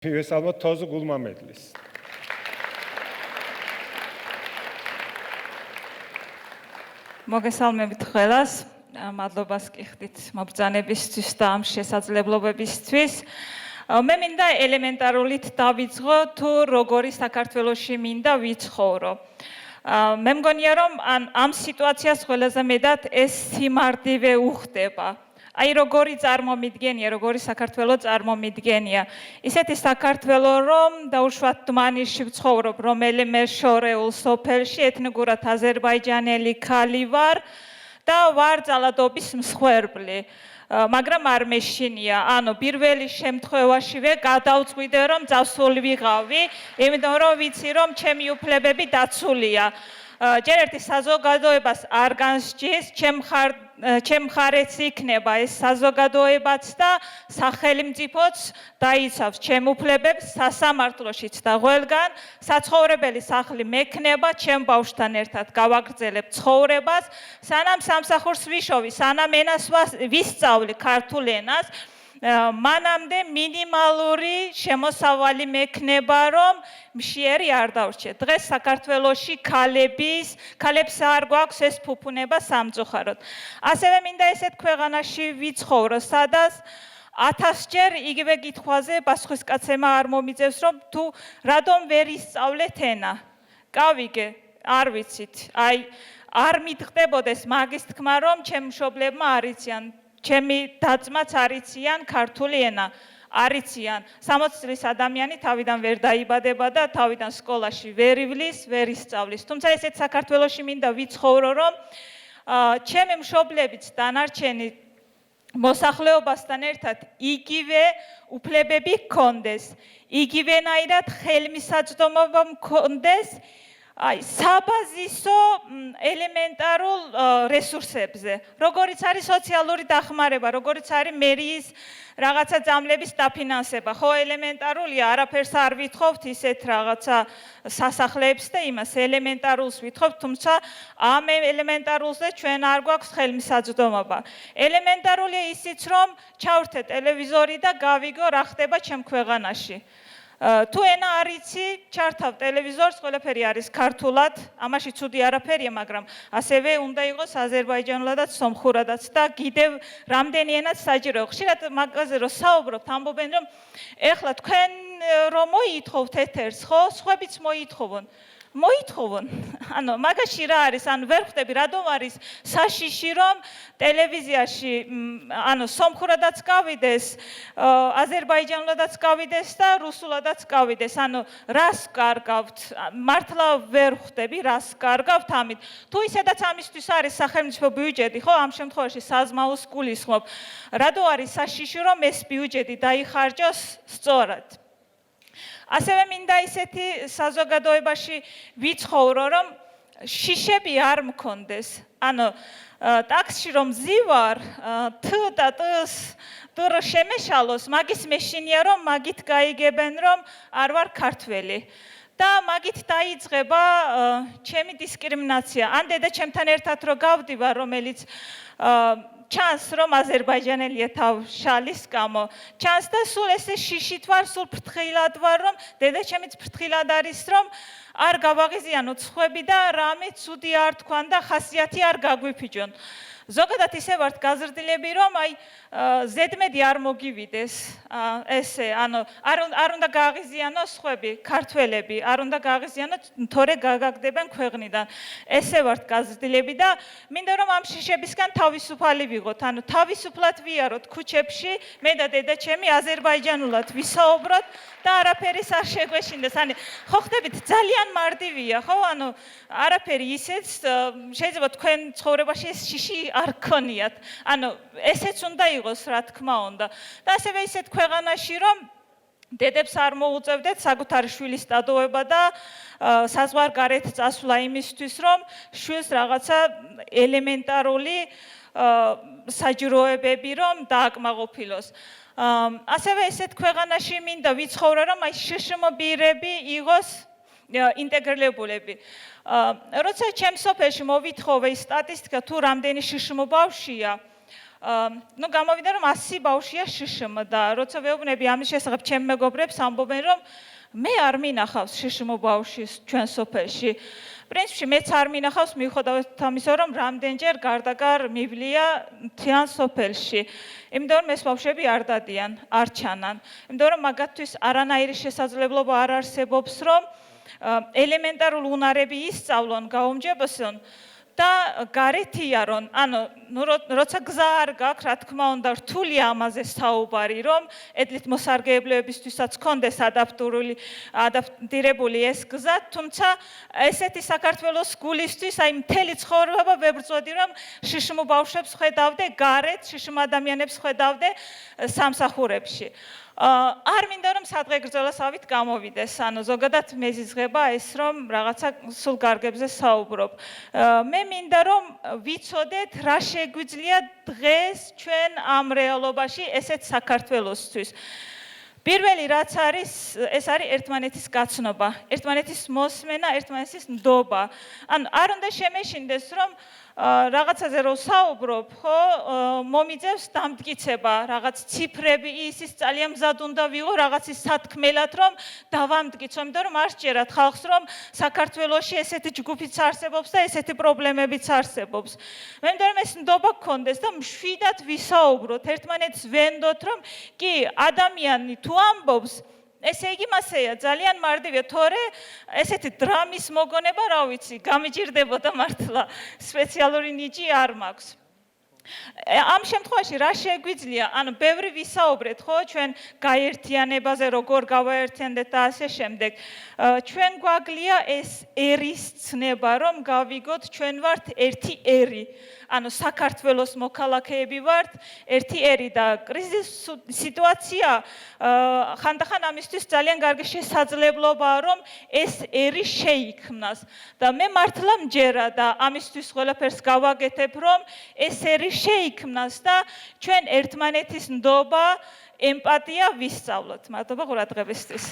მივესალმოთ თოზ გულმამედლის. მოგესალმებით ყველას, მადლობას გიხდით მობრძანებისთვის და ამ შესაძლებლობებისთვის. მე მინდა ელემენტარულით დავიწყო თუ როგორი საქართველოში მინდა ვიცხოვრო. მე მგონია რომ ამ სიტუაციას ყველაზე მეტად ეს სიმარტივე უხდება. აი როგორი წარმომიდგენია, როგორი საქართველო წარმომიდგენია. ისეთი საქართველო რომ დაუშვათ დმანიში ვცხოვრობ, რომელიმე შორეულ სოფელში ეთნიკურად აზერბაიჯანელი ქალი ვარ და ვარ ძალადობის მსხვერპლი. მაგრამ არ მეშინია, ანუ პირველი შემთხვევაშივე გადავწყვიტე რომ წავსულ ვიყავი, იმიტომ რომ ვიცი რომ ჩემი უფლებები დაცულია. ჯერ ერთი საზოგადოებას არ განსჯის, ჩემ მხარეც იქნება ეს საზოგადოებაც და სახელმწიფოც დაიცავს ჩემ უფლებებს სასამართლოშიც და ყველგან საცხოვრებელი სახლი მექნება, ჩემ ბავშვთან ერთად გავაგრძელებ ცხოვრებას, სანამ სამსახურს ვიშოვი, სანამ ენას ვისწავლი ქართულ ენას, მანამდე მინიმალური შემოსავალი მექნება, რომ მშიერი არ დავრჩე. დღეს საქართველოში ქალებს არ გვაქვს ეს ფუფუნება სამწუხაროდ. ასევე მინდა ესეთ ქვეყანაში ვიცხოვრო, სადაც 1000-ჯერ იგივე კითხვაზე პასუხისკაცემა არ მომიწევს, რომ თუ რატომ ვერ ისწავლეთ ენა. გავიგე, არ ვიცით. აი, არ მითხდებოდეს მაგის თქმა, რომ ჩემ მშობლებმა არ იციან. ჩემი დაწმაც არ იციან ქართული ენა. არ იციან. 60 წლის ადამიანი თავიდან ვერ დაიბადება და თავიდან სკოლაში ვერ ივლის, ვერ ისწავლის. თუმცა ესეთ საქართველოში მინდა ვიცხოვრო, რომ ჩემი მშობლებიც დანარჩენი მოსახლეობასთან ერთად იგივე უფლებები ჰქონდეს, იგივენაირად ხელმისაწვდომობა ჰქონდეს საბაზისო ელემენტარულ რესურსებზე, როგორიც არის სოციალური დახმარება, როგორიც არის მერიის რაღაცა ძამლების დაფინანსება. ხო, ელემენტარულია, არაფერს არ ვითხოვთ ისეთ რაღაცა სასახლეებს და იმას ელემენტარულს ვითხოვთ, თუმცა ამ ელემენტარულზე ჩვენ არ გვაქვს ხელმისაწვდომობა. ელემენტარულია ისიც, რომ ჩავრთე ტელევიზორი და გავიგო რა ხდება ჩემ ქვეყანაში. თუ ენა არ იცი, ჩართავ ტელევიზორს, ყველაფერი არის ქართულად, ამაში ცუდი არაფერია, მაგრამ ასევე უნდა იყოს აზერბაიჯანულადაც, სომხურადაც და კიდევ რამდენი ენაც საჭიროა. ხშირად მაგაზე რომ საუბრობთ, ამბობენ რომ ეხლა თქვენ რომ მოითხოვთ ეთერს, ხო, სხვებიც მოითხოვონ. მოითხოვონ. ანუ მაგაში რა არის, ანუ ვერ ხვდები რატომ არის საშიში რომ ტელევიზიაში, ანუ სომხურადაც გავიდეს, აზერბაიჯანულადაც გავიდეს და რუსულადაც გავიდეს. ანუ რას კარგავთ? მართლა ვერ ხვდები რას კარგავთ ამით. თუ ისედაც ამისთვის არის სახელმწიფო ბიუჯეტი, ხო, ამ შემთხვევაში საზმაოს გულისხმობ. რატო არის საშიში რომ ეს ბიუჯეტი დაიხარჯოს სწორად? ასევე მინდა ისეთი საზოგადოებაში ვიცხოვრო, რომ შიშები არ მქონდეს. ანუ ტაქსში რომ ზივარ, თ და ტს დრო შემეშალოს, მაგის მეშინია რომ მაგით გაიგებენ რომ არ ვარ ქართველი. და მაგით დაიწყება ჩემი დისკრიმინაცია. ან დედა ჩემთან ერთად რო გავდივარ, რომელიც ჩანს რომ აზერბაიჯანელია თავშალის გამო. ჩანს და სულ ესე შიშით ვარ, სულ ფრთხილად ვარ, რომ დედა ჩემიც ფრთხილად არის, რომ არ გავაღიზიანოთ სხვები და რამე ცუდი არ თქვან და ხასიათი არ გაგვიფიჯონ. ზოგადად ისე ვართ გაზრდილები, რომ აი ზედმედი არ მოგივიდეს ესე, ანუ არ უნდა გააღიზიანოს სხვები, ქართველები, არ უნდა გააღიზიანოთ, თორე გაგაგდებენ ქვეყნიდან. ესე ვართ გაზრდილები და მინდა რომ ამ შიშებისგან თავისუფალი ვიღოთ, ანუ თავისუფლად ვიაროთ ქუჩებში, მე და დედა ჩემი აზერბაიჯანულად ვისაუბროთ და არაფერის არ შეგვეშინდეს. ანუ ხო ხდებით, ძალიან მარტივია, ხო? ანუ არაფერი ისეც შეიძლება თქვენ ცხოვრებაში ეს შიში არ გქონიათ. ანუ ესეც უნდა იყოს, რა თქმა უნდა. და ასევე ისეთ ქვეყანაში, რომ დედებს არ მოუწევდეთ საკუთარი შვილის დატოვება და საზღვარგარეთ წასვლა იმისთვის, რომ შვილს რაღაცა ელემენტარული საჯროებები რომ დააკმაყოფილოს. ასევე ესეთ ქვეყანაში მინდა ვიცხოვრო, რომ აი შშმ-ბირები იყოს ინტეგრირებულები. როცა ჩემ სოფელში მოვითხოვე სტატისტიკა თუ რამდენი შშმ ბავშვია, ნუ გამოვიდა რომ 100 ბავშვია შშმ და როცა ვეუბნები ამის შესახებ ჩემ მეგობრებს ამბობენ რომ მე არ მინახავს შშმ ბავშვის ჩვენ სოფელში. პრინციპში მეც არ მინახავს მიუხედავად ამისა რომ რამდენჯერ გარდაგარ მივლია მთიან სოფელში. იმიტომ რომ ეს ბავშვები არ დადიან, არ ჩანან. იმიტომ რომ მაგათთვის არანაირი შესაძლებლობა არ არსებობს რომ ელემენტარულ უნარები ისწავლონ, გაუმჯობესონ და გარეთ იარონ. ანუ როცა გზა არ გაქვს, რა თქმა უნდა, რთულია ამაზე საუბარი, რომ ედლით მოსარგებლეებისთვისაც კონდეს ადაპტირებული ეს გზა, თუმცა ესეთი საქართველოს გულისთვის, აი მთელი ცხოვრება ვებრძოდი, რომ შშმ ბავშვებს ხედავდე გარეთ, შშმ ადამიანებს ხედავდე სამსახურებში. არ მინდა რომ სადღეგრძელოსავით გამოვიდეს, ანუ ზოგადად მეზიზღება ეს რომ რაღაცა სულ გარგებზე საუბრობ. მე მინდა რომ ვიცოდეთ რა შეგვიძლია დღეს ჩვენ ამ რეალობაში ესეთ საქართველოსთვის. პირველი რაც არის, ეს არის ერთმანეთის გაცნობა, ერთმანეთის მოსმენა, ერთმანეთის ნდობა. ანუ არ უნდა შემეშინდეს რომ რაღაცაზე რო საუბრობ, ხო, მომიძევს დამტკიცება, რაღაც ციფრები ისის ძალიან მზად უნდა ვიყო რაღაცის სათქმელად, რომ დავამტკიცო, იმიტომ რომ არ სჯერათ ხალხს, რომ საქართველოში ესეთი ჯგუფიც არსებობს და ესეთი პრობლემებიც არსებობს. მე მინდა რომ ეს ნდობა გქონდეს და მშვიდად ვისაუბროთ, ერთმანეთს ვენდოთ, რომ კი, ადამიანი თუ ამბობს ესე იგი მასეა ძალიან მარტივია, თორე ესეთი დრამის მოგონება, რა ვიცი, გამიჯირდებოდა მართლა, სპეციალური ნიჭი არ მაქვს. ამ შემთხვევაში რა შეგვიძლია, ანუ ბევრი ვისაუბრეთ, ხო, ჩვენ გაერთიანებაზე, როგორ გავაერთიანდეთ და ასე შემდეგ. ჩვენ გვაგვია ეს ერის ცნება, რომ გავიგოთ, ჩვენ ვართ ერთი ერი. ანუ საქართველოს მოქალაქეები ვართ, ერთი ერი და კრიზის სიტუაცია ხანდახან ამისთვის ძალიან კარგი შესაძლებლობაა, რომ ეს ერი შეიქმნას. და მე მართლა მჯერა და ამისთვის ყველაფერს გავაკეთებ, რომ ეს ერი შეიქმნას და ჩვენ ერთმანეთის ნდობა, ემპათია ვისწავლოთ. მადლობა ყურადღებისთვის.